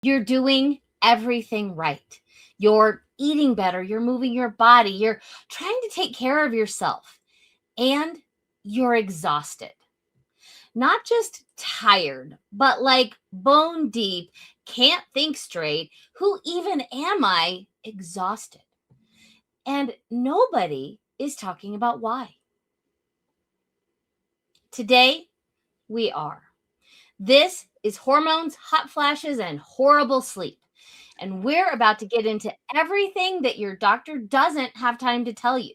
you're doing everything right. You're eating better, you're moving your body, you're trying to take care of yourself, and you're exhausted. Not just tired, but like bone deep, can't think straight. Who even am I? Exhausted. And nobody is talking about why. Today, we are. This is hormones, hot flashes, and horrible sleep. And we're about to get into everything that your doctor doesn't have time to tell you.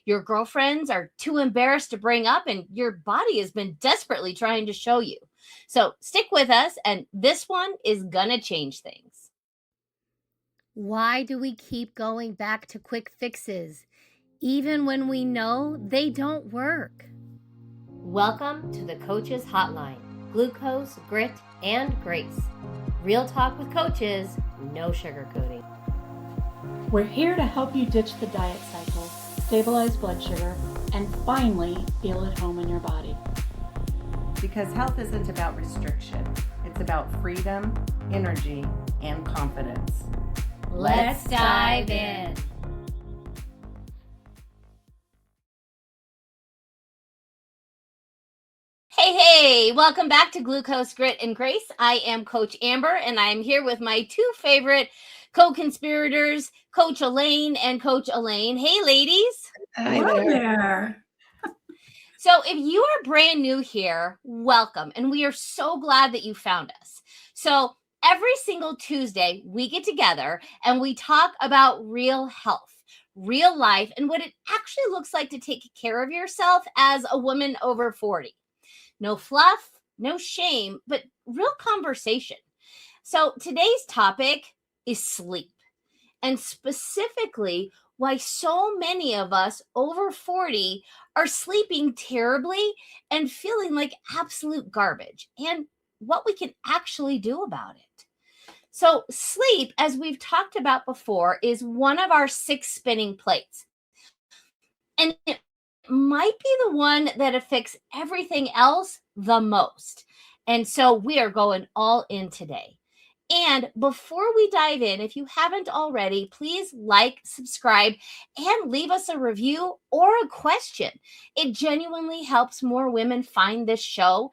Your girlfriends are too embarrassed to bring up, and your body has been desperately trying to show you. So stick with us, and this one is gonna change things. Why do we keep going back to quick fixes, even when we know they don't work? Welcome to the Coach's Hotline. Glucose, grit, and grace. Real talk with coaches, no sugarcoating. We're here to help you ditch the diet cycle, stabilize blood sugar, and finally feel at home in your body. Because health isn't about restriction. It's about freedom, energy, and confidence. Let's dive in. Hey, welcome back to Glucose, Grit, and Grace. I am Coach Amber, and I am here with my two favorite co-conspirators, Coach Elaine and Coach Alane. Hey, ladies. Hi there. So if you are brand new here, welcome. And we are so glad that you found us. So every single Tuesday, we get together and we talk about real health, real life, and what it actually looks like to take care of yourself as a woman over 40. No fluff, no shame, but real conversation. So today's topic is sleep, and specifically why so many of us over 40 are sleeping terribly and feeling like absolute garbage, and what we can actually do about it. So sleep, as we've talked about before, is one of our 6 spinning plates. And it might be the one that affects everything else the most. And so we are going all in today. And before we dive in, if you haven't already, please like, subscribe, and leave us a review or a question. It genuinely helps more women find this show.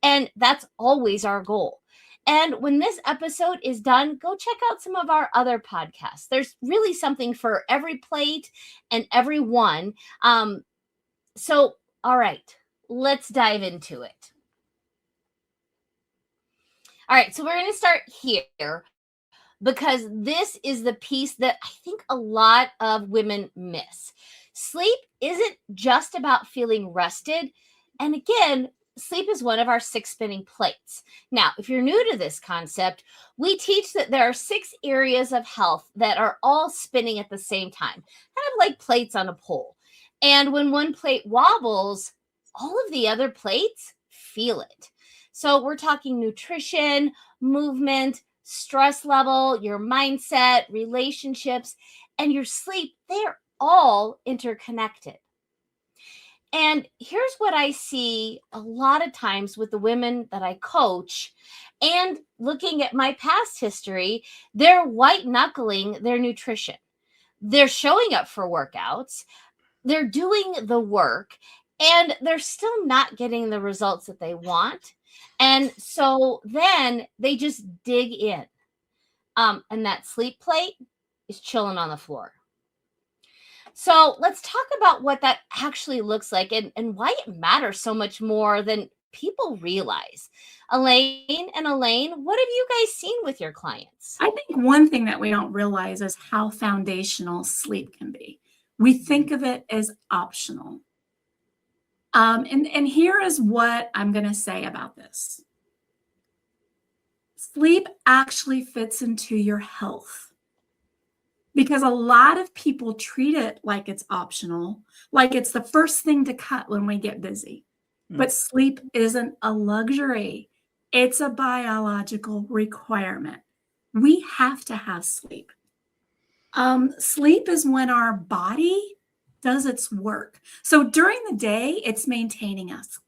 And that's always our goal. And when this episode is done, go check out some of our other podcasts. There's really something for every plate and every one. So, all right, let's dive into it. All right, so we're going to start here because this is the piece that I think a lot of women miss. Sleep isn't just about feeling rested. And again, sleep is one of our 6 spinning plates. Now, if you're new to this concept, we teach that there are 6 areas of health that are all spinning at the same time, kind of like plates on a pole. And when one plate wobbles, all of the other plates feel it. So we're talking nutrition, movement, stress level, your mindset, relationships, and your sleep. They're all interconnected. And here's what I see a lot of times with the women that I coach, and looking at my past history, they're white knuckling their nutrition. They're showing up for workouts, they're doing the work, and they're still not getting the results that they want. And so then they just dig in. And that sleep plate is chilling on the floor. So let's talk about what that actually looks like and why it matters so much more than people realize. Elaine and Elaine, what have you guys seen with your clients? I think one thing that we don't realize is how foundational sleep can be. We think of it as optional. And here is what I'm going to say about this. Sleep actually fits into your health because a lot of people treat it like it's optional, like it's the first thing to cut when we get busy. But sleep isn't a luxury. It's a biological requirement. We have to have sleep. Sleep is when our body does its work. So during the day, it's maintaining us.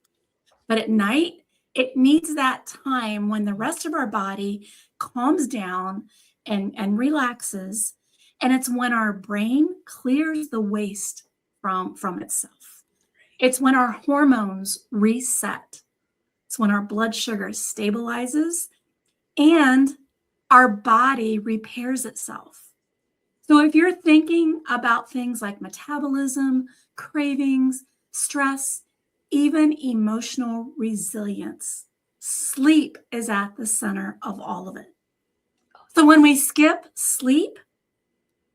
But at night, It needs that time when the rest of our body calms down and relaxes. And it's when our brain clears the waste from itself. It's when our hormones reset. It's when our blood sugar stabilizes and our body repairs itself. So if you're thinking about things like metabolism, cravings, stress, even emotional resilience, sleep is at the center of all of it. So when we skip sleep,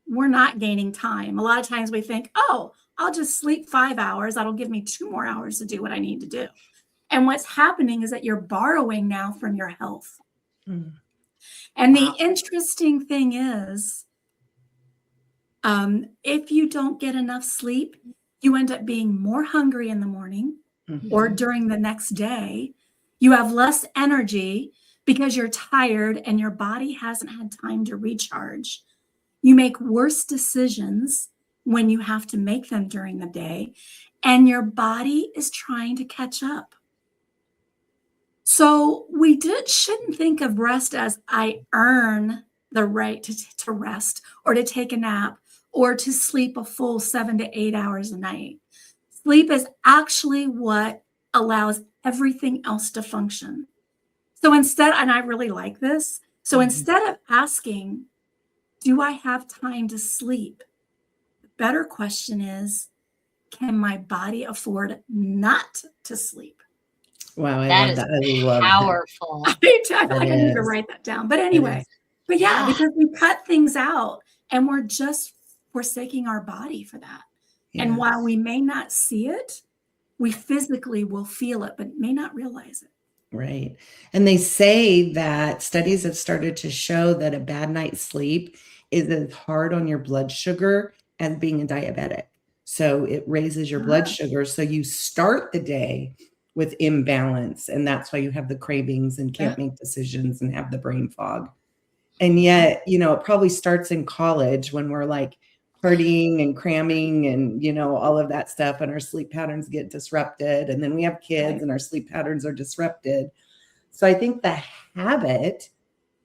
we're not gaining time. A lot of times we think, oh, I'll just sleep 5 hours. That'll give me 2 more hours to do what I need to do. And what's happening is that you're borrowing now from your health. Mm. And the interesting thing is, if you don't get enough sleep, you end up being more hungry in the morning or during the next day. You have less energy because you're tired and your body hasn't had time to recharge. You make worse decisions when you have to make them during the day, and your body is trying to catch up. So we shouldn't think of rest as I earn the right to rest or to take a nap or to sleep a full 7 to 8 hours a night. Sleep is actually what allows everything else to function. So instead, and I really like this, so instead of asking, do I have time to sleep? The better question is, can my body afford not to sleep? Wow, I That love is that. I love powerful. I need to write that down. But anyway, but yeah, because we cut things out and we're just forsaking our body for that. Yeah. And while we may not see it, we physically will feel it, but may not realize it. Right. And they say that studies have started to show that a bad night's sleep is as hard on your blood sugar as being a diabetic. So it raises your blood sugar. So you start the day with imbalance. And that's why you have the cravings and can't make decisions and have the brain fog. And yet, you know, it probably starts in college when we're like partying and cramming and, you know, all of that stuff, and our sleep patterns get disrupted. And then we have kids and our sleep patterns are disrupted. So I think the habit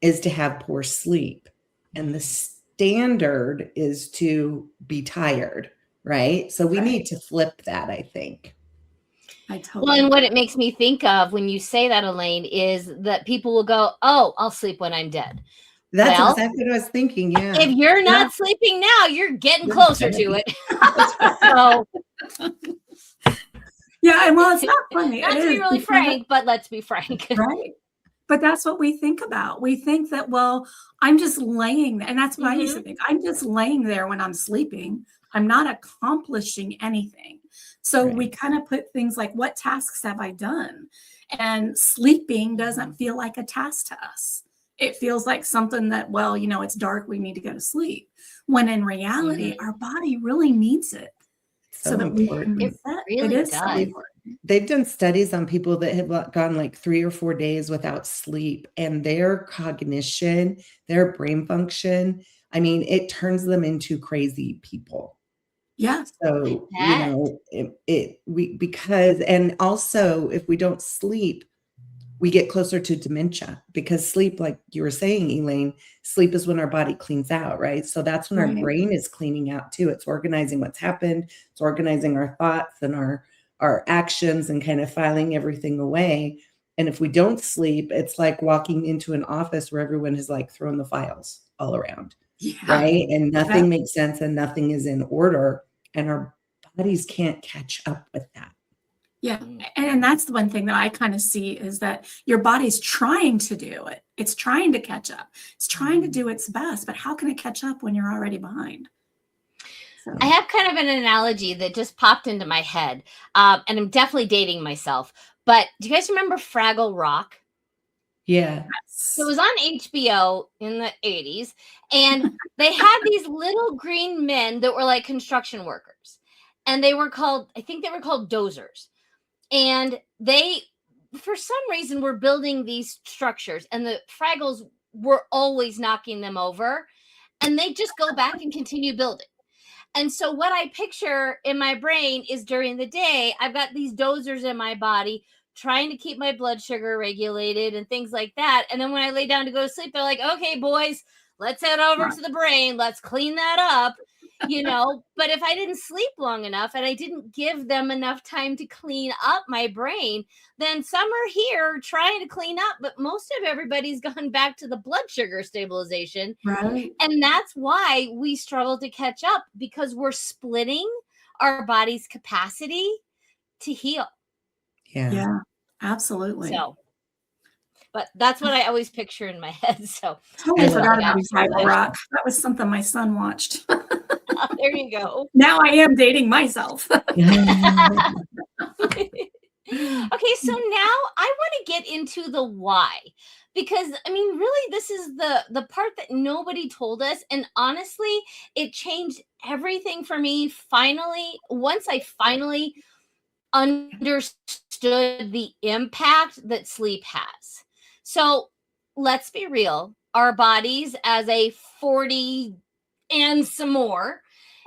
is to have poor sleep, and the standard is to be tired, right? So we need to flip that, I think. Well, and what it makes me think of when you say that, Elaine, is that people will go, oh, I'll sleep when I'm dead. That's exactly what I was thinking. Yeah. If you're not sleeping now, you're getting closer to it. So, yeah, and well, it's not funny. Not to be really frank, but let's be frank. Right. But that's what we think about. We think that, well, I'm just laying there. And that's what I used to think. I'm just laying there when I'm sleeping. I'm not accomplishing anything. So we kind of put things like, what tasks have I done? And sleeping doesn't feel like a task to us. It feels like something that, well, you know, it's dark, we need to go to sleep. When in reality, our body really needs it. So that we can reset. Really does. So important. They've done studies on people that have gone like 3 or 4 days without sleep, and their cognition, their brain function, I mean, it turns them into crazy people. Yeah. So, you know, because, and also if we don't sleep, we get closer to dementia, because sleep, like you were saying, Elaine, sleep is when our body cleans out, right? So that's when our brain is cleaning out too. It's organizing what's happened. It's organizing our thoughts and our actions and kind of filing everything away. And if we don't sleep, it's like walking into an office where everyone has like thrown the files all around, right? And nothing makes sense and nothing is in order, and our bodies can't catch up with that. Yeah. And that's the one thing that I kind of see is that your body's trying to do it. It's trying to catch up. It's trying to do its best, but how can it catch up when you're already behind? So. I have kind of an analogy that just popped into my head, and I'm definitely dating myself. But do you guys remember Fraggle Rock? Yeah. So it was on HBO in the 80s, and they had these little green men that were like construction workers, and they were called, I think they were called dozers. And they, for some reason, were building these structures, and the Fraggles were always knocking them over, and they just go back and continue building. And so what I picture in my brain is during the day, I've got these dozers in my body trying to keep my blood sugar regulated and things like that. And then when I lay down to go to sleep, they're like, okay, boys, let's head over to the brain. Let's clean that up, But if I didn't sleep long enough and I didn't give them enough time to clean up my brain, then some are here trying to clean up, but most of everybody's gone back to the blood sugar stabilization. Right. And that's why we struggle to catch up, because we're splitting our body's capacity to heal. Yeah, absolutely. So, but that's what I always picture in my head. So totally forgot about Tiger Rock. That was something my son watched. There you go. Now I am dating myself. Okay, so now I want to get into the why, because I mean, really, this is the part that nobody told us, and honestly, it changed everything for me. Once I finally understood the impact that sleep has. So let's be real, our bodies as a 40 and some more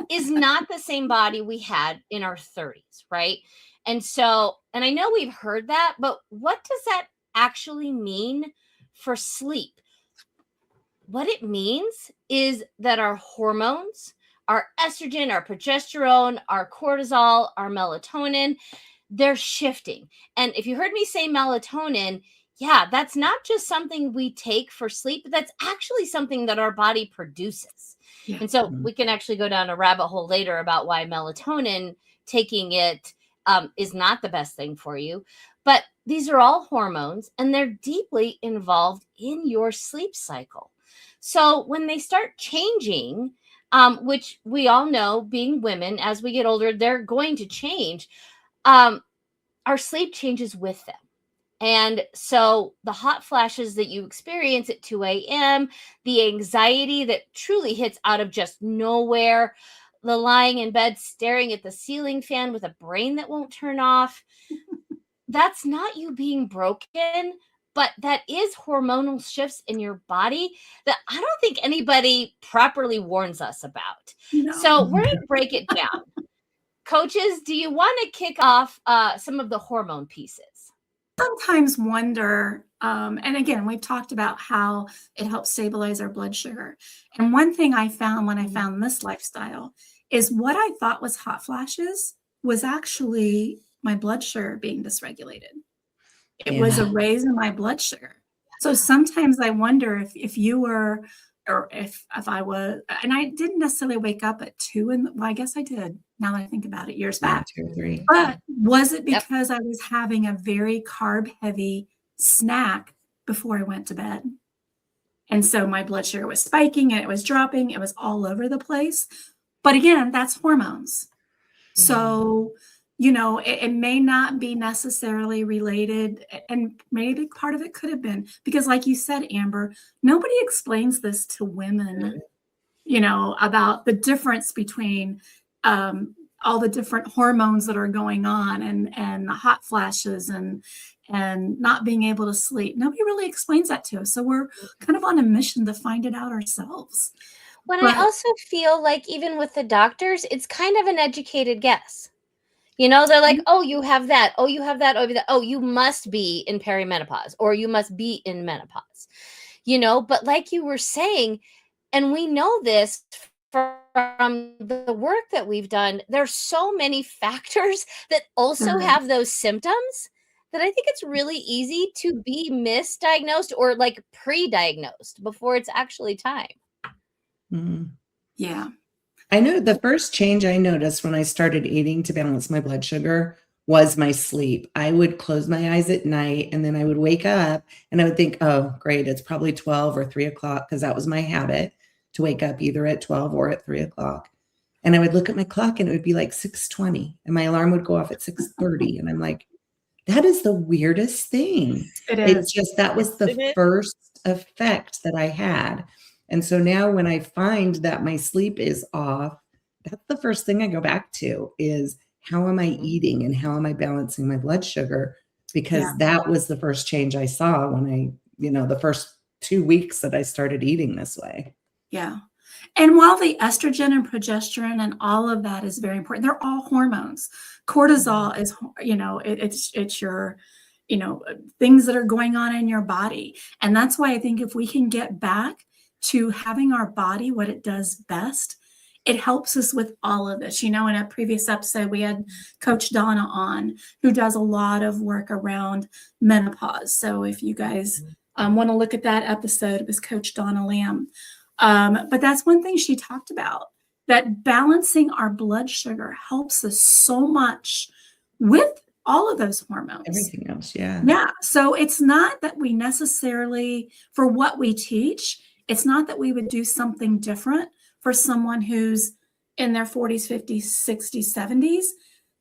is not the same body we had in our 30s, right? And I know we've heard that, but what does that actually mean for sleep? What it means is that our hormones, our estrogen, our progesterone, our cortisol, our melatonin, they're shifting. And if you heard me say melatonin, yeah, that's not just something we take for sleep, but that's actually something that our body produces. Yeah. And so we can actually go down a rabbit hole later about why melatonin, taking it is not the best thing for you. But these are all hormones, and they're deeply involved in your sleep cycle. So when they start changing, which we all know, being women, as we get older, they're going to change. Our sleep changes with them. And so the hot flashes that you experience at 2 a.m., the anxiety that truly hits out of just nowhere, the lying in bed staring at the ceiling fan with a brain that won't turn off, that's not you being broken, but that is hormonal shifts in your body that I don't think anybody properly warns us about. No. So we're going to break it down. Coaches, do you want to kick off some of the hormone pieces? Sometimes wonder, and again, we've talked about how it helps stabilize our blood sugar. And one thing I found when I found this lifestyle is what I thought was hot flashes was actually my blood sugar being dysregulated. It was a raise in my blood sugar. So sometimes I wonder if you were, or if I was, and I didn't necessarily wake up at 2, and well, I guess I did. Now that I think about it, years back. 2 or 3. But was it because I was having a very carb-heavy snack before I went to bed? And so my blood sugar was spiking and it was dropping. It was all over the place. But again, that's hormones. Mm-hmm. So, it may not be necessarily related, and maybe part of it could have been because, like you said, Amber, nobody explains this to women, about the difference between all the different hormones that are going on and the hot flashes and not being able to sleep. Nobody really explains that to us. So we're kind of on a mission to find it out ourselves. But I also feel like even with the doctors, it's kind of an educated guess. They're like, oh, you have that. Oh, you have that. Oh, you must be in perimenopause, or you must be in menopause, but like you were saying, and we know this from the work that we've done, there's so many factors that also have those symptoms that I think it's really easy to be misdiagnosed or like pre-diagnosed before it's actually time. Mm-hmm. Yeah. I know the first change I noticed when I started eating to balance my blood sugar was my sleep. I would close my eyes at night and then I would wake up and I would think, oh, great, it's probably 12 or 3 o'clock, because that was my habit to wake up either at 12 or at 3 o'clock. And I would look at my clock and it would be like 6:20 and my alarm would go off at 6:30. And I'm like, that is the weirdest thing. It's just, that was the first effect that I had. And so now when I find that my sleep is off, that's the first thing I go back to is how am I eating and how am I balancing my blood sugar? Because that was the first change I saw when I, the first 2 weeks that I started eating this way. Yeah. And while the estrogen and progesterone and all of that is very important, they're all hormones. Cortisol is, it's your things that are going on in your body. And that's why I think if we can get back to having our body what it does best, it helps us with all of this. In a previous episode, we had Coach Donna on, who does a lot of work around menopause. So if you guys want to look at that episode, it was Coach Donna Lamb. But that's one thing she talked about, that balancing our blood sugar helps us so much with all of those hormones. Everything else, yeah. Yeah. So it's not that we necessarily, for what we teach, it's not that we would do something different for someone who's in their 40s, 50s, 60s, 70s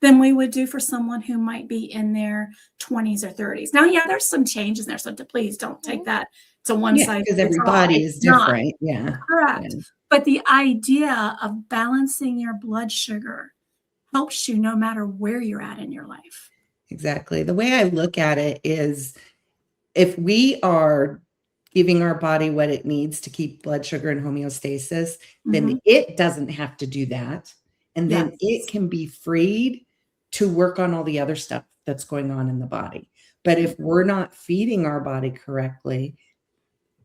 than we would do for someone who might be in their 20s or 30s. Now, yeah, there's some changes there. So please don't take that to one side. Because every body is different. Yeah. Correct. Yeah. But the idea of balancing your blood sugar helps you no matter where you're at in your life. Exactly. The way I look at it is, if we are giving our body what it needs to keep blood sugar in homeostasis, then it doesn't have to do that. And then it can be freed to work on all the other stuff that's going on in the body. But if we're not feeding our body correctly,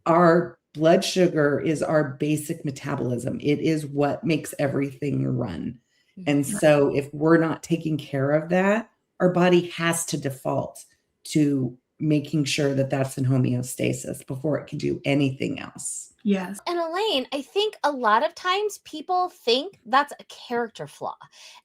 our blood sugar is our basic metabolism. It is what makes everything run. And so if we're not taking care of that, our body has to default to making sure that that's in homeostasis before it can do anything else. Yes. And Elaine, I think a lot of times people think that's a character flaw,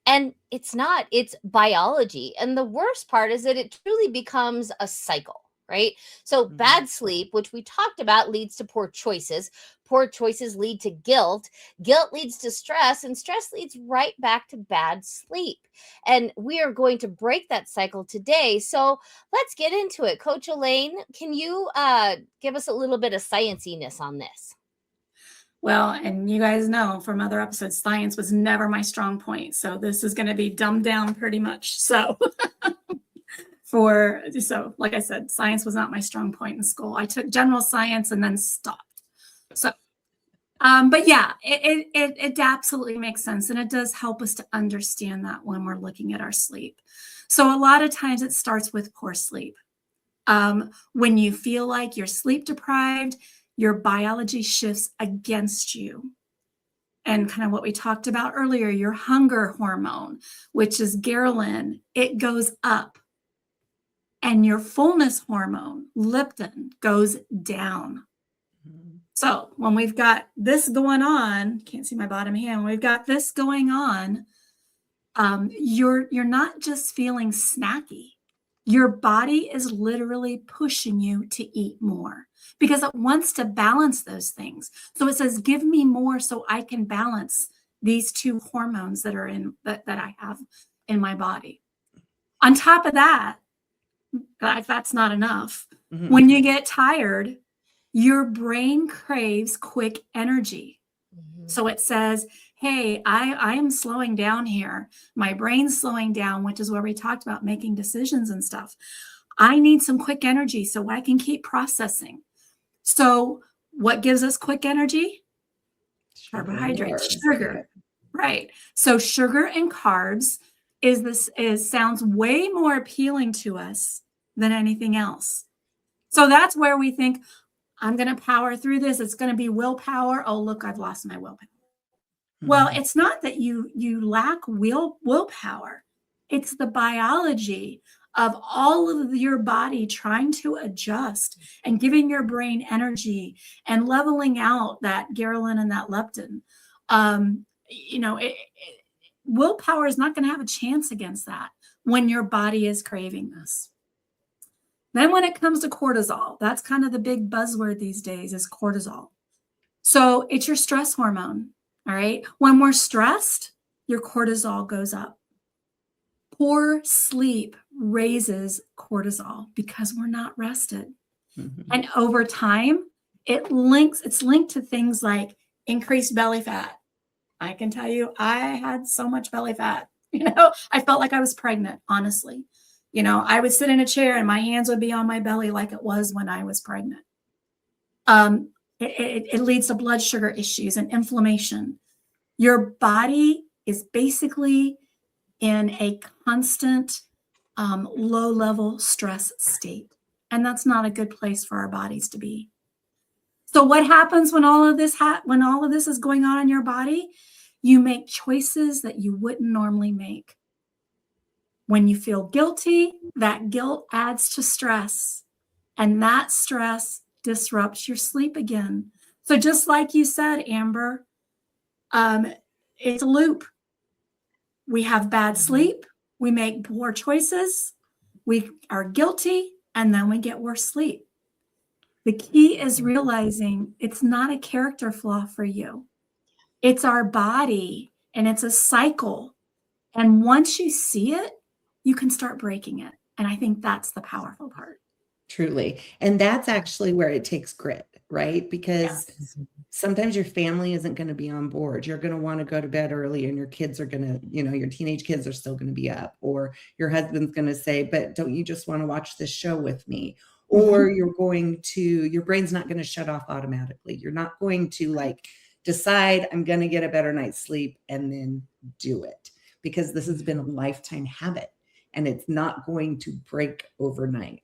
and it's not. It's biology. And the worst part is that it truly becomes a cycle, right? So bad sleep, which we talked about, leads to poor choices. Poor choices lead to guilt. Guilt leads to stress, and stress leads right back to bad sleep. And we are going to break that cycle today. So let's get into it. Coach Elaine, can you give us a little bit of scienciness on this? Well, and you guys know from other episodes, science was never my strong point. So this is going to be dumbed down pretty much. So like I said, science was not my strong point in school. I took general science and then stopped. So, but yeah, it absolutely makes sense. And it does help us to understand that when we're looking at our sleep. So a lot of times it starts with poor sleep. When you feel like you're sleep deprived, your biology shifts against you. And kind of what we talked about earlier, your hunger hormone, which is ghrelin, it goes up. And your fullness hormone, leptin, goes down. So when we've got this going on, can't see my bottom hand, when we've got this going on, you're not just feeling snacky. Your body is literally pushing you to eat more because it wants to balance those things. So it says, give me more so I can balance these two hormones that are in that I have in my body. On top of that, if that's not enough, when you get tired, your brain craves quick energy. So it says, hey, I am slowing down here. My brain's slowing down, which is where we talked about making decisions and stuff. I need some quick energy so I can keep processing. So what gives us quick energy? Carbohydrates, sugar. Right. So sugar and carbs sounds way more appealing to us than anything else. So that's where we think, I'm going to power through this. It's going to be willpower. Oh, look, I've lost my willpower. Well, it's not that you lack willpower. It's the biology of all of your body trying to adjust and giving your brain energy and leveling out that ghrelin and that leptin. Willpower is not going to have a chance against that when your body is craving this. Then when it comes to cortisol, that's kind of the big buzzword these days is cortisol. So it's your stress hormone, all right? When we're stressed, your cortisol goes up. Poor sleep raises cortisol because we're not rested. And over time, it's linked to things like increased belly fat. I can tell you, I had so much belly fat. I felt like I was pregnant, honestly. I would sit in a chair and my hands would be on my belly like it was when I was pregnant. It leads to blood sugar issues and inflammation. Your body is basically in a constant low level stress state. And that's not a good place for our bodies to be. So what happens when all of this is going on in your body? You make choices that you wouldn't normally make. When you feel guilty, that guilt adds to stress, and that stress disrupts your sleep again. So just like you said, Amber, it's a loop. We have bad sleep, we make poor choices, we are guilty, and then we get worse sleep. The key is realizing it's not a character flaw for you. It's our body, and it's a cycle. And once you see it, you can start breaking it. And I think that's the powerful part. Truly. And that's actually where it takes grit, right? Because sometimes your family isn't going to be on board. You're going to want to go to bed early, and your kids are going to, your teenage kids are still going to be up, or your husband's going to say, but don't you just want to watch this show with me? Or your brain's not going to shut off automatically. You're not going to decide I'm going to get a better night's sleep and then do it, because this has been a lifetime habit and it's not going to break overnight.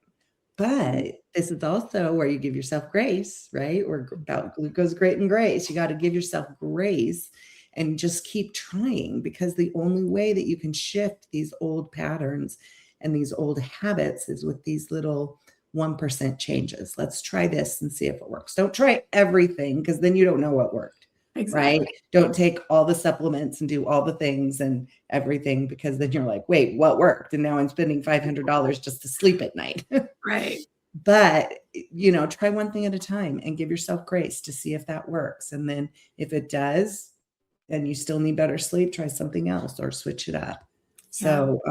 But this is also where you give yourself grace, right? We're about glucose, grit, and grace. You got to give yourself grace and just keep trying, because the only way that you can shift these old patterns and these old habits is with these little 1% changes. Let's try this and see if it works. Don't try everything, because then you don't know what worked. Exactly. Right? Don't take all the supplements and do all the things and everything, because then you're like, wait, what worked? And now I'm spending $500 just to sleep at night. Right. But, try one thing at a time and give yourself grace to see if that works. And then if it does, and you still need better sleep, try something else or switch it up. So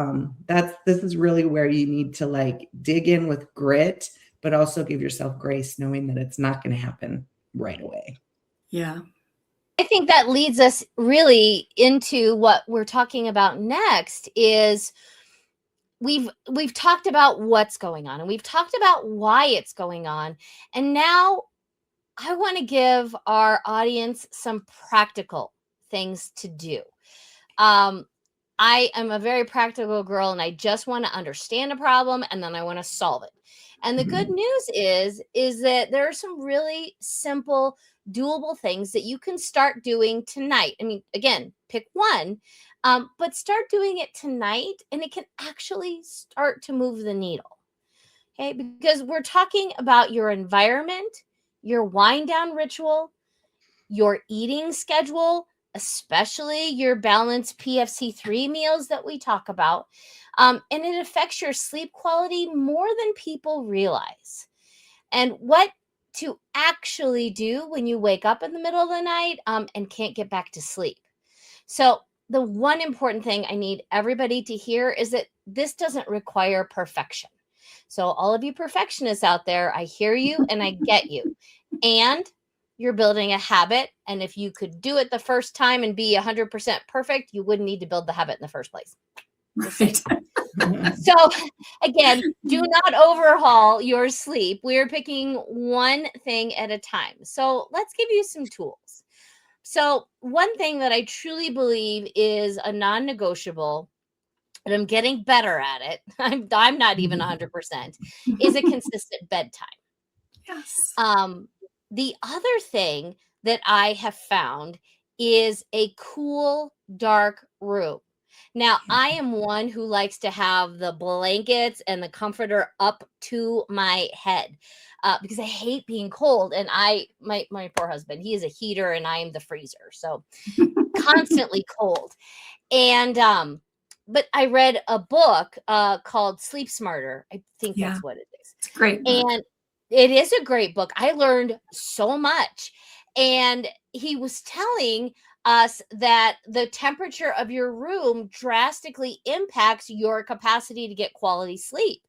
this is really where you need to dig in with grit, but also give yourself grace, knowing that it's not going to happen right away. Yeah. I think that leads us really into what we're talking about next. Is we've talked about what's going on, and we've talked about why it's going on. And now I want to give our audience some practical things to do. I am a very practical girl, and I just want to understand a problem, and then I want to solve it. And the good news is that there are some really simple, doable things that you can start doing tonight. I mean, again, pick one, but start doing it tonight, and it can actually start to move the needle. Okay, because we're talking about your environment, your wind down ritual, your eating schedule, especially your balanced PFC3 meals that we talk about. And it affects your sleep quality more than people realize. And what to actually do when you wake up in the middle of the night and can't get back to sleep. So the one important thing I need everybody to hear is that this doesn't require perfection. So all of you perfectionists out there, I hear you and I get you. And you're building a habit. And if you could do it the first time and be 100% perfect, you wouldn't need to build the habit in the first place. Right. So again, do not overhaul your sleep. We're picking one thing at a time. So let's give you some tools. So one thing that I truly believe is a non-negotiable, and I'm getting better at it, I'm not even 100%, is a consistent bedtime. Yes. The other thing that I have found is a cool, dark room. Now, I am one who likes to have the blankets and the comforter up to my head because I hate being cold. And my poor husband, he is a heater and I am the freezer. So constantly cold. And, but I read a book called Sleep Smarter. I think that's what it is. It's great. And it is a great book. I learned so much. And he was telling us that the temperature of your room drastically impacts your capacity to get quality sleep.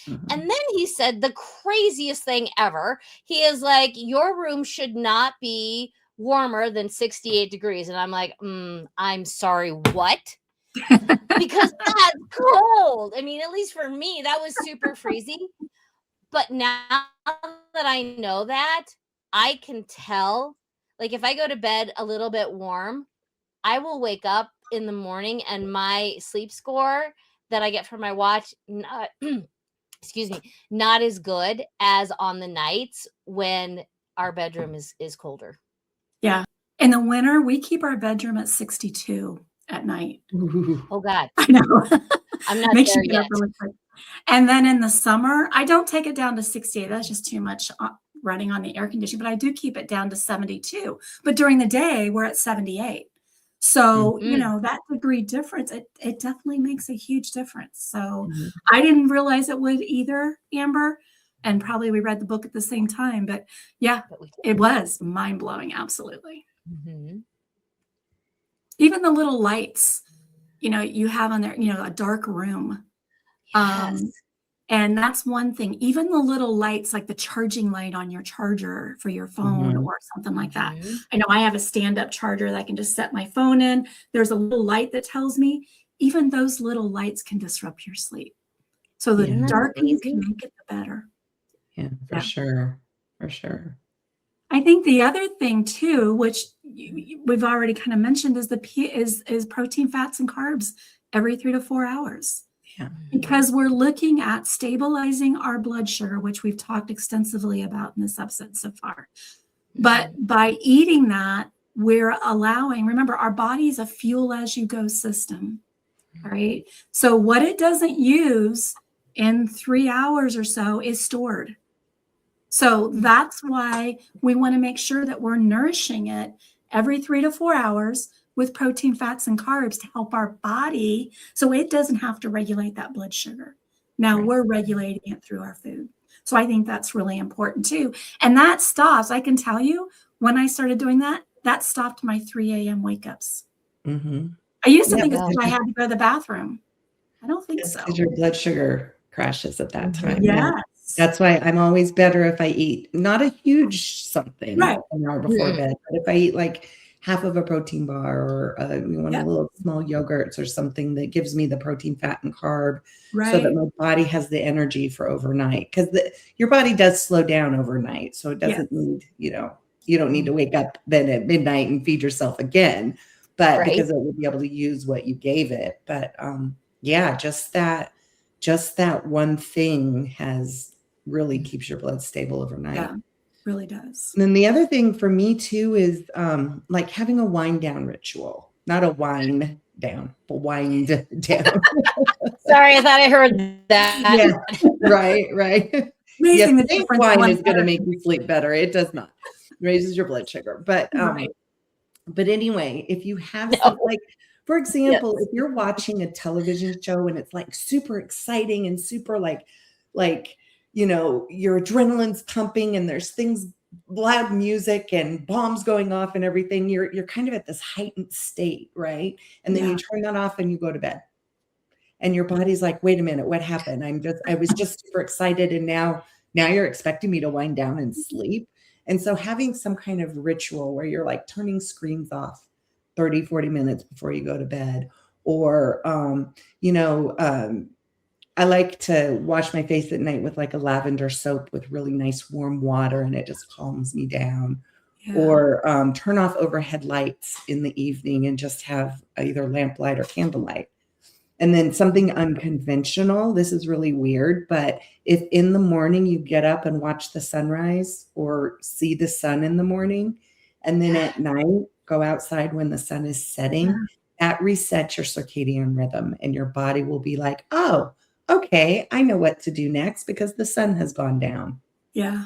And then he said the craziest thing ever. He is like, your room should not be warmer than 68 degrees. And I'm like, I'm sorry, what? Because that's cold. I mean, at least for me, that was super freezy. But now that I know that, I can tell, like if I go to bed a little bit warm, I will wake up in the morning and my sleep score that I get from my watch, not, excuse me, not as good as on the nights when our bedroom is colder. Yeah. In the winter, we keep our bedroom at 62 at night. Ooh. Oh God, I know. I'm not Makes there you get up yet. really quick. And then in the summer, I don't take it down to 68. That's just too much running on the air conditioning, but I do keep it down to 72. But during the day, we're at 78. So, you know, that degree difference, it definitely makes a huge difference. So I didn't realize it would either, Amber. And probably we read the book at the same time. But yeah, it was mind-blowing. Absolutely. Mm-hmm. Even the little lights, you know, you have on there, you know, a dark room. Yes. And that's one thing. Even the little lights, like the charging light on your charger for your phone or something like that. I know I have a stand-up charger that I can just set my phone in. There's a little light that tells me. Even those little lights can disrupt your sleep. So the darker you can make it, the better. Yeah, for sure. For sure. I think the other thing too, which we've already kind of mentioned, is is protein, fats, and carbs every 3 to 4 hours. Yeah. Because we're looking at stabilizing our blood sugar, which we've talked extensively about in this episode so far. But by eating that, we're allowing, remember, our body is a fuel as you go system. All right. So what it doesn't use in 3 hours or so is stored. So that's why we want to make sure that we're nourishing it every 3 to 4 hours with protein, fats, and carbs to help our body so it doesn't have to regulate that blood sugar. Now we're regulating it through our food. So I think that's really important too. And that stops, I can tell you, when I started doing that, that stopped my 3 a.m. wake ups. I used to think it's because I had to go to the bathroom. I don't think so. Because your blood sugar crashes at that time. Yes. That's why I'm always better if I eat not a huge something an hour before bed, but if I eat like half of a protein bar or one of the little small yogurts or something that gives me the protein, fat, and carb so that my body has the energy for overnight. Because your body does slow down overnight. So it doesn't need, you don't need to wake up then at midnight and feed yourself again, but because it will be able to use what you gave it. But just that one thing really keeps your blood stable overnight. Yeah, really does. And then the other thing for me too is like having a wind down ritual, not a wine down, but wind down. Sorry, I thought I heard that. Yeah, right. Amazing. Yes, wine is going to make you sleep better. It does not. It raises your blood sugar. But anyway, if you have like, for example, if you're watching a television show and it's like super exciting and super like, your adrenaline's pumping and there's things, loud music and bombs going off and everything, you're kind of at this heightened state, right? And then you turn that off and you go to bed. And your body's like, wait a minute, what happened? I was just super excited. And now you're expecting me to wind down and sleep. And so having some kind of ritual where you're like turning screens off 30, 40 minutes before you go to bed, or, I like to wash my face at night with like a lavender soap with really nice warm water, and it just calms me down. Or turn off overhead lights in the evening and just have either lamplight or candlelight. And then something unconventional, this is really weird, but if in the morning you get up and watch the sunrise or see the sun in the morning, and then at night go outside when the sun is setting, that resets your circadian rhythm, and your body will be like, oh, okay, I know what to do next because the sun has gone down. Yeah.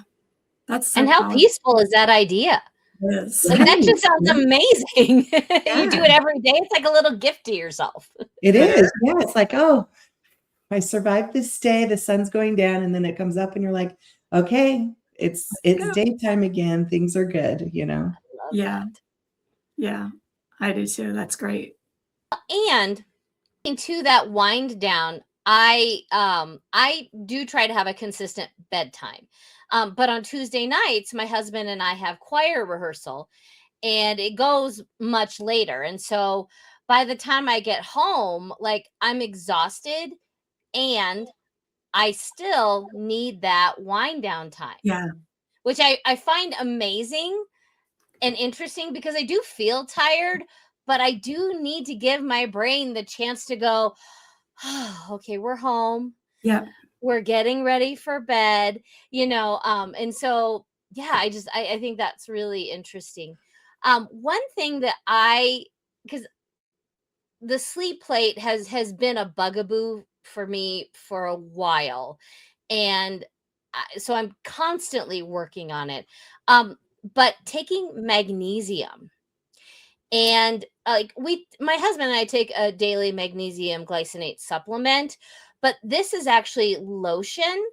That's so and how powerful. peaceful is that idea? Yes. Like that just sounds amazing. You do it every day. It's like a little gift to yourself. It is. Yeah. It's like, oh, I survived this day. The sun's going down, and then it comes up and you're like, okay, it's daytime again. Things are good, Love Yeah. that. Yeah. I do too. That's great. And to that wind down, I do try to have a consistent bedtime. But on Tuesday nights, my husband and I have choir rehearsal, and it goes much later. And so by the time I get home, like I'm exhausted and I still need that wind down time. Yeah. Which I find amazing and interesting because I do feel tired, but I do need to give my brain the chance to go, okay, we're home. Yep. We're getting ready for bed, and so yeah, I think that's really interesting. One thing that because the sleep plate has been a bugaboo for me for a while, and so I'm constantly working on it. But taking magnesium, and like my husband and I take a daily magnesium glycinate supplement, but this is actually lotion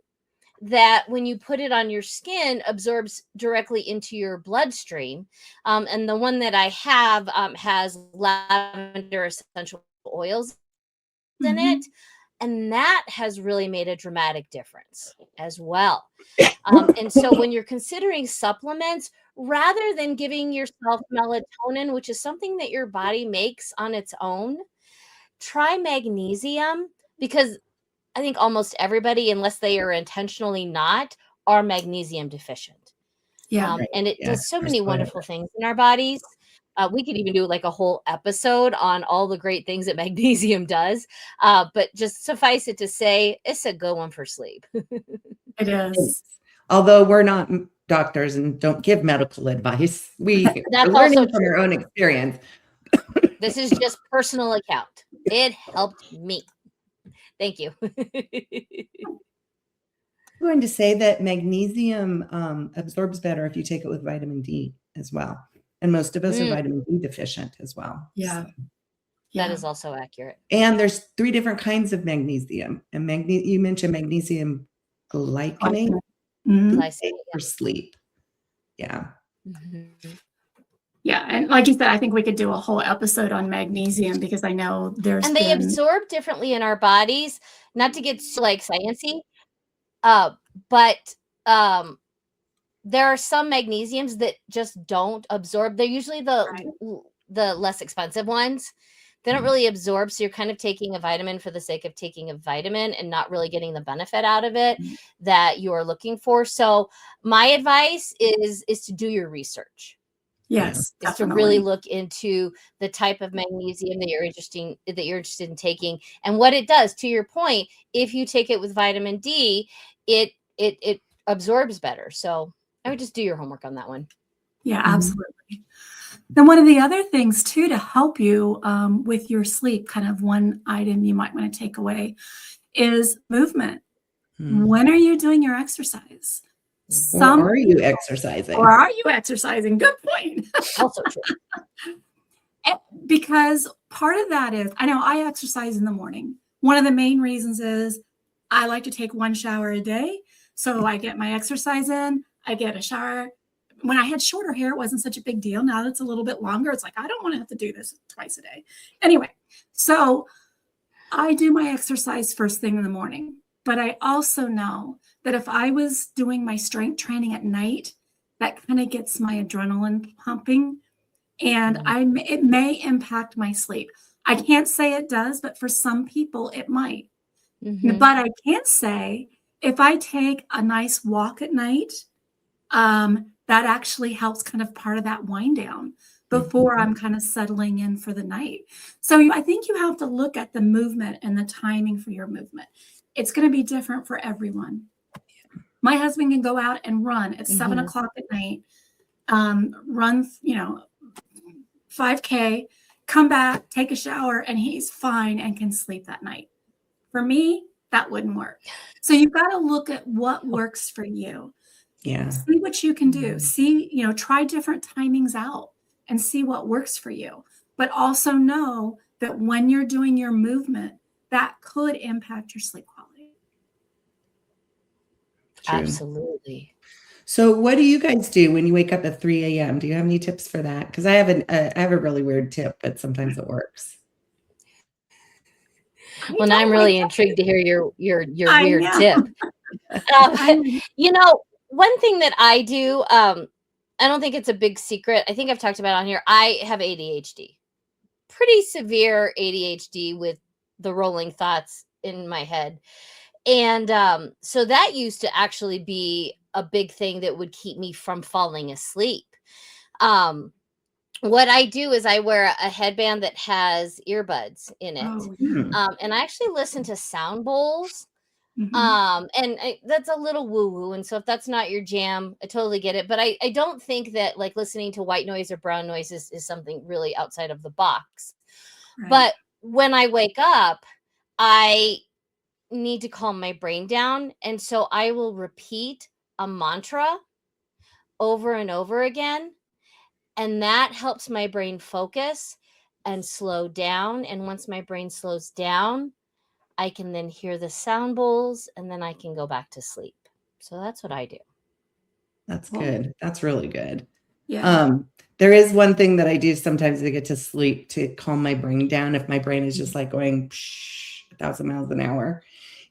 that when you put it on your skin absorbs directly into your bloodstream. And the one that I have has lavender essential oils in Mhm. it. And that has really made a dramatic difference as well. And so when you're considering supplements, rather than giving yourself melatonin, which is something that your body makes on its own, try magnesium, because I think almost everybody, unless they are intentionally not, are magnesium deficient. Yeah. Right. And it Yeah. does so For many sure. wonderful things in our bodies. We could even do like a whole episode on all the great things that magnesium does. But just suffice it to say, it's a good one for sleep. It is. Although we're not doctors and don't give medical advice, we are That's learning also from true. our own experience. This is just personal account. It helped me. Thank you. I'm going to say that magnesium absorbs better if you take it with vitamin D as well. And most of us are vitamin D deficient as well. Yeah. So. That Yeah. is also accurate. And there's 3 different kinds of magnesium. And you mentioned magnesium glycinate Mhm. Glycinate. for sleep. Yeah. Mhm. Yeah. And like you said, I think we could do a whole episode on magnesium because I know there's And they been absorb differently in our bodies. Not to get so like sciencey, but there are some magnesiums that just don't absorb. They're usually Right. the less expensive ones. They don't really absorb, so you're kind of taking a vitamin for the sake of taking a vitamin and not really getting the benefit out of it that you're looking for. So my advice is to do your research. Yes, Is to really definitely. look into the type of magnesium that you're interested in taking and what it does. To your point, if you take it with vitamin D, it absorbs better. So I would just do your homework on that one. Yeah, Mhm. absolutely. Then one of the other things too to help you with your sleep, kind of one item you might want to take away is movement. When are you doing your exercise? Or are you Or exercising? are you exercising? Good point. Also true. Because part of that is, I know I exercise in the morning. One of the main reasons is I like to take 1 shower a day. So I get my exercise in, I get a shower. When I had shorter hair, it wasn't such a big deal. Now that it's a little bit longer, it's like, I don't want to have to do this twice a day. Anyway, so I do my exercise first thing in the morning. But I also know that if I was doing my strength training at night, that kind of gets my adrenaline pumping and it may impact my sleep. I can't say it does, but for some people it might. Mhm. But I can say if I take a nice walk at night, that actually helps kind of part of that wind down before I'm kind of settling in for the night. So I think you have to look at the movement and the timing for your movement. It's going to be different for everyone. My husband can go out and run at 7 o'clock at night, run, 5K, come back, take a shower, and he's fine and can sleep that night. For me, that wouldn't work. So you've got to look at what works for you. Yeah. See what you can do. See, try different timings out and see what works for you. But also know that when you're doing your movement, that could impact your sleep quality. True. Absolutely. So what do you guys do when you wake up at 3 a.m.? Do you have any tips for that? Because I have a really weird tip, but sometimes it works. Well, now I'm really intrigued to hear your I weird know. tip. I know. One thing that I do, I don't think it's a big secret. I think I've talked about it on here. I have ADHD, pretty severe ADHD with the rolling thoughts in my head. And so that used to actually be a big thing that would keep me from falling asleep. Um, what I do is I wear a headband that has earbuds in it. Oh, yeah. Hmm. And I actually listen to sound bowls. Mhm. That's a little woo woo. And so if that's not your jam, I totally get it. But I don't think that like listening to white noise or brown noise is something really outside of the box. Right. But when I wake up, I need to calm my brain down. And so I will repeat a mantra over and over again. And that helps my brain focus and slow down. And once my brain slows down, I can then hear the sound bowls and then I can go back to sleep. So that's what I do. That's Well, good. That's really good. yeah. There is one thing that I do sometimes to get to sleep to calm my brain down if my brain is just like going 1,000 miles an hour,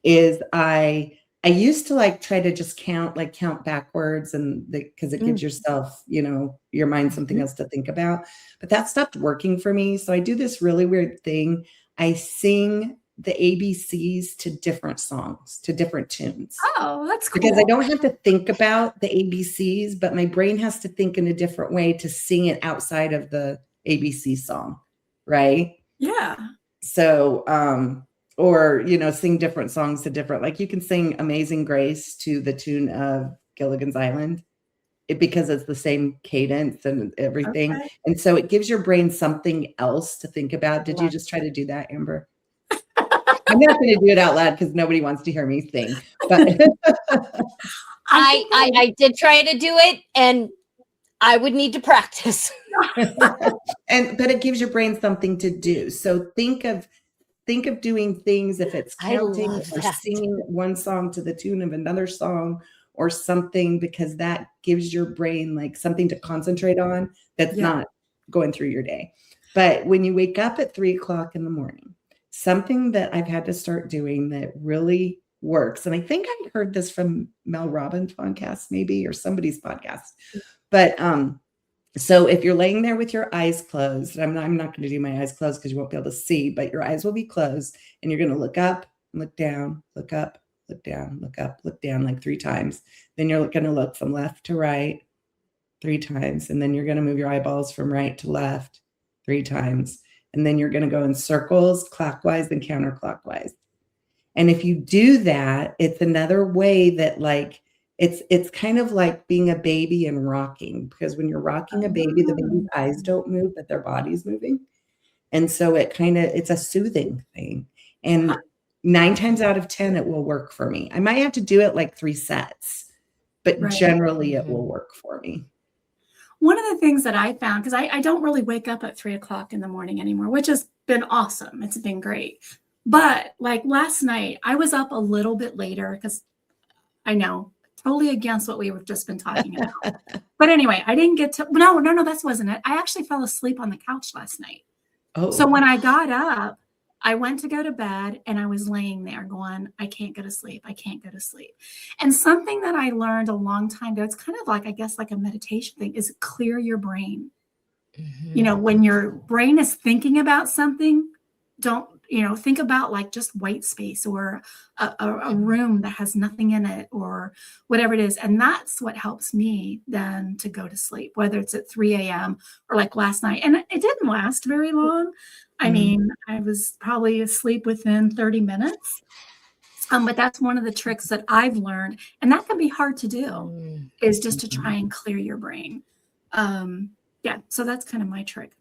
is I used to like try to just count backwards and because it gives yourself, your mind something else to think about. But that stopped working for me. So I do this really weird thing. I sing the ABCs to different songs, to different tunes. Oh, that's cool. Because I don't have to think about the ABCs, but my brain has to think in a different way to sing it outside of the ABC song, right? Yeah. So, or, sing different songs to different, like you can sing Amazing Grace to the tune of Gilligan's Island because it's the same cadence and everything. Okay. And so it gives your brain something else to think about. Did you Love just try to do that, Amber? I'm not going to do it out loud because nobody wants to hear me sing, but I did try to do it and I would need to practice. but it gives your brain something to do. So think of doing things, if it's I counting love or that. singing one song to the tune of another song or something, because that gives your brain like something to concentrate on that's Yeah. not going through your day. But when you wake up at 3:00 in the morning, something that I've had to start doing that really works, and I think I heard this from Mel Robbins' podcast, maybe, or somebody's podcast. But so if you're laying there with your eyes closed, I'm not going to do my eyes closed because you won't be able to see, but your eyes will be closed and you're going to look up, look down, look up, look down, look up, look down like 3 times. Then you're going to look from left to right 3 times. And then you're going to move your eyeballs from right to left 3 times. And then you're going to go in circles, clockwise and counterclockwise. And if you do that, it's another way that like, it's kind of like being a baby and rocking, because when you're rocking a baby, the baby's eyes don't move, but their body's moving. And so it's a soothing thing. And 9 times out of 10, it will work for me. I might have to do it like 3 sets, but Right. generally it will work for me. One of the things that I found, because I don't really wake up at 3:00 in the morning anymore, which has been awesome. It's been great. But like last night, I was up a little bit later because I know totally against what we've just been talking about. But anyway, I didn't get to, no, that wasn't it. I actually fell asleep on the couch last night. So Oh, when I got up, I went to go to bed and I was laying there going, I can't go to sleep. I can't go to sleep. And something that I learned a long time ago, it's kind of like, I guess, like a meditation thing, is clear your brain. When your brain is thinking about something, don't, think about like just white space or a room that has nothing in it or whatever it is. And that's what helps me then to go to sleep, whether it's at 3 a.m. or like last night. And it didn't last very long. I mean, I was probably asleep within 30 minutes. But that's one of the tricks that I've learned. And that can be hard to do, is just to try and clear your brain. Yeah, so that's kind of my trick.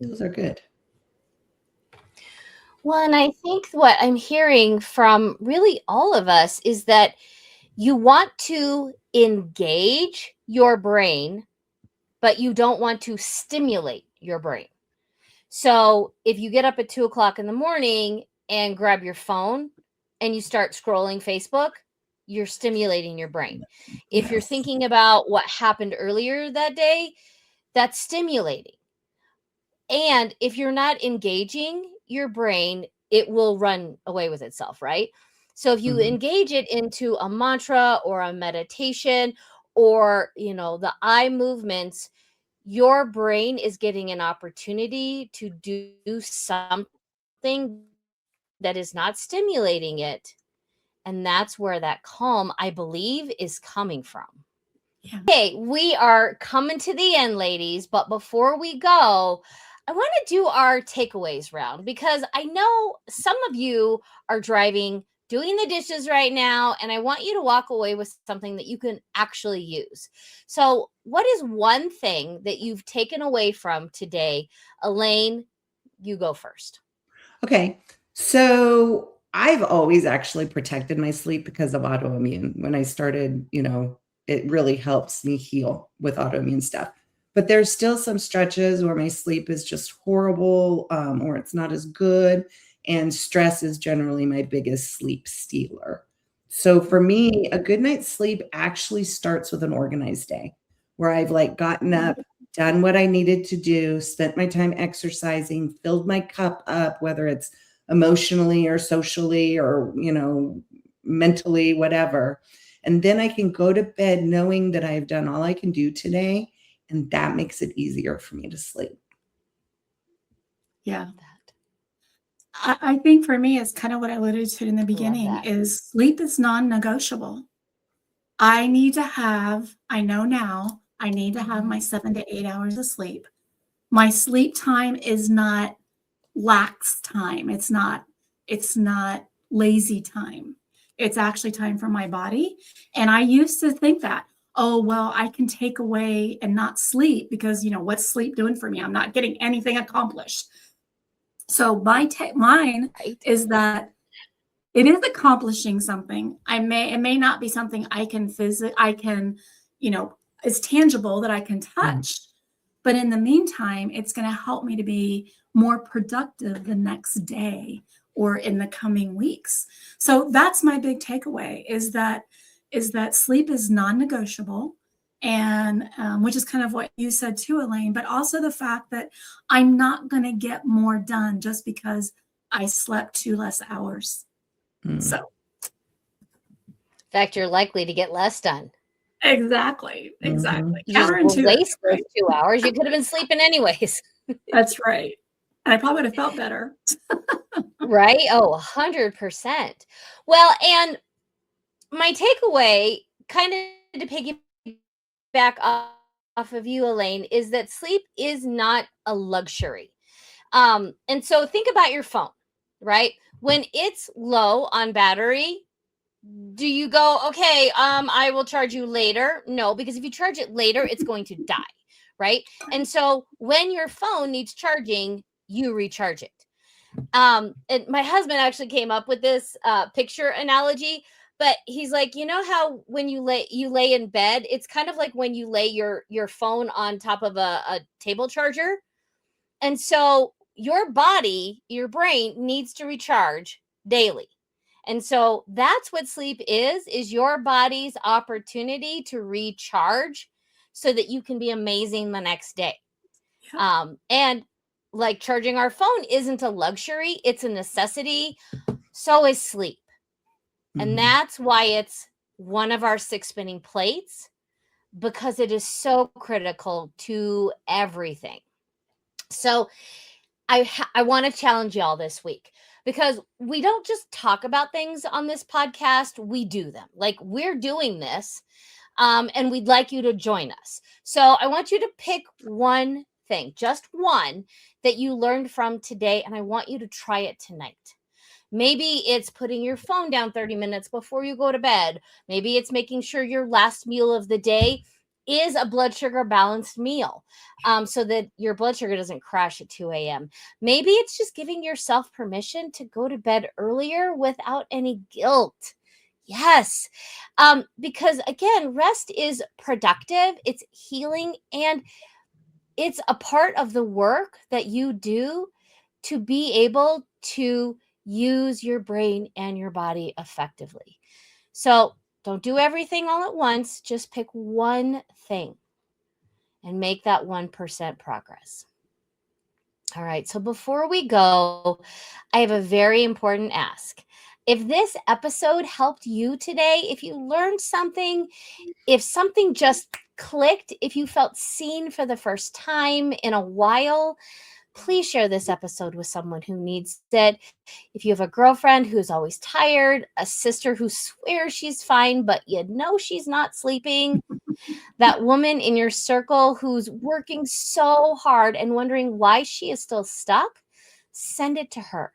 those are good. Well, and I think what I'm hearing from really all of us is that you want to engage your brain, but you don't want to stimulate your brain. So if you get up at 2:00 in the morning and grab your phone and you start scrolling Facebook, you're stimulating your brain. If you're Yes. thinking about what happened earlier that day, that's stimulating. And if you're not engaging your brain, it will run away with itself, right? So if you engage it into a mantra or a meditation or, the eye movements, your brain is getting an opportunity to do something that is not stimulating it. And that's where that calm, I believe, is coming from. Okay, we are coming to the end, ladies. But before we go, I want to do our takeaways round because I know some of you are driving, doing the dishes right now, and I want you to walk away with something that you can actually use. So, what is one thing that you've taken away from today? Elaine, you go first. Okay. So I've always actually protected my sleep because of autoimmune. When I started, it really helps me heal with autoimmune stuff. But there's still some stretches where my sleep is just horrible, or it's not as good. And stress is generally my biggest sleep stealer. So for me, a good night's sleep actually starts with an organized day where I've like gotten up, done what I needed to do, spent my time exercising, filled my cup up, whether it's emotionally or socially or, mentally, whatever. And then I can go to bed knowing that I've done all I can do today. And that makes it easier for me to sleep. Yeah. I think for me, it's kind of what I alluded to in the beginning is sleep is non-negotiable. I need to have my 7 to 8 hours of sleep. My sleep time is not lax time. It's not lazy time. It's actually time for my body. And I used to think that, oh, well, I can take away and not sleep because, what's sleep doing for me? I'm not getting anything accomplished. So mine is that it is accomplishing something. It may not be something I can it's tangible that I can touch. But in the meantime, it's going to help me to be more productive the next day or in the coming weeks. So that's my big takeaway is that sleep is non-negotiable. And which is kind of what you said too, Elaine, but also the fact that I'm not going to get more done just because I slept 2 less hours. So, in fact, you're likely to get less done. Exactly. You just waste those 2 hours. You could have been sleeping anyways. That's right. And I probably would have felt better. Right? Oh, 100%. Well, and my takeaway, kind of to piggyback off of you, Elaine, is that sleep is not a luxury. And so think about your phone, right? When it's low on battery, do you go, okay, I will charge you later? No, because if you charge it later, it's going to die, right? And so when your phone needs charging, you recharge it. And my husband actually came up with this picture analogy, but he's like, how when you lay in bed, it's kind of like when you lay your phone on top of a table charger. And so your body, your brain needs to recharge daily. And so that's what sleep is your body's opportunity to recharge so that you can be amazing the next day. Yeah. And like charging our phone isn't a luxury, it's a necessity. So is sleep. And that's why it's one of our 6 spinning plates, because it is so critical to everything. So I want to challenge y'all this week, because we don't just talk about things on this podcast, we do them. Like, we're doing this, and we'd like you to join us. So I want you to pick one thing, just one, that you learned from today, and I want you to try it tonight. Maybe it's putting your phone down 30 minutes before you go to bed. Maybe it's making sure your last meal of the day is a blood sugar balanced meal, so that your blood sugar doesn't crash at 2 a.m. Maybe it's just giving yourself permission to go to bed earlier without any guilt. Yes. Because again, rest is productive, it's healing, and it's a part of the work that you do to be able to use your brain and your body effectively. So don't do everything all at once. Just pick one thing and make that 1% progress. All right. So before we go, I have a very important ask. If this episode helped you today, if you learned something, if something just clicked, if you felt seen for the first time in a while, please share this episode with someone who needs it. If you have a girlfriend who's always tired, a sister who swears she's fine, but you know she's not sleeping, that woman in your circle who's working so hard and wondering why she is still stuck, send it to her.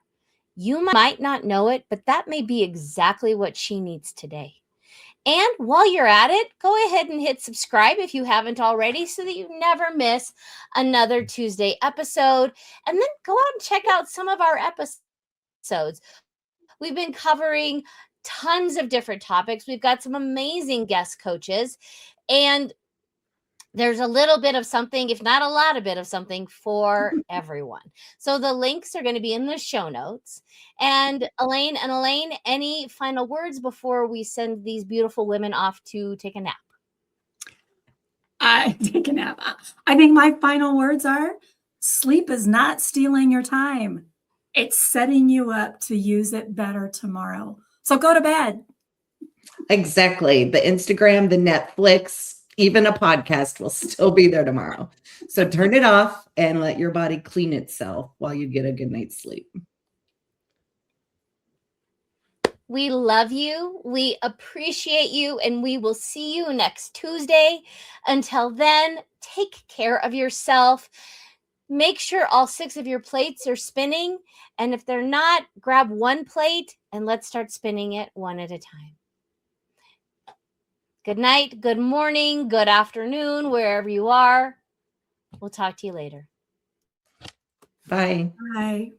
You might not know it, but that may be exactly what she needs today. And while you're at it, go ahead and hit subscribe if you haven't already so that you never miss another Tuesday episode. And then go out and check out some of our episodes. We've been covering tons of different topics. We've got some amazing guest coaches, and there's a little bit of something, if not a lot of bit of something, for everyone. So the links are going to be in the show notes. And Elaine, any final words before we send these beautiful women off to take a nap? Take a nap. I think my final words are: sleep is not stealing your time. It's setting you up to use it better tomorrow. So go to bed. Exactly. The Instagram, the Netflix, even a podcast will still be there tomorrow. So turn it off and let your body clean itself while you get a good night's sleep. We love you. We appreciate you. And we will see you next Tuesday. Until then, take care of yourself. Make sure all 6 of your plates are spinning. And if they're not, grab one plate and let's start spinning it one at a time. Good night, good morning, good afternoon, wherever you are. We'll talk to you later. Bye. Bye.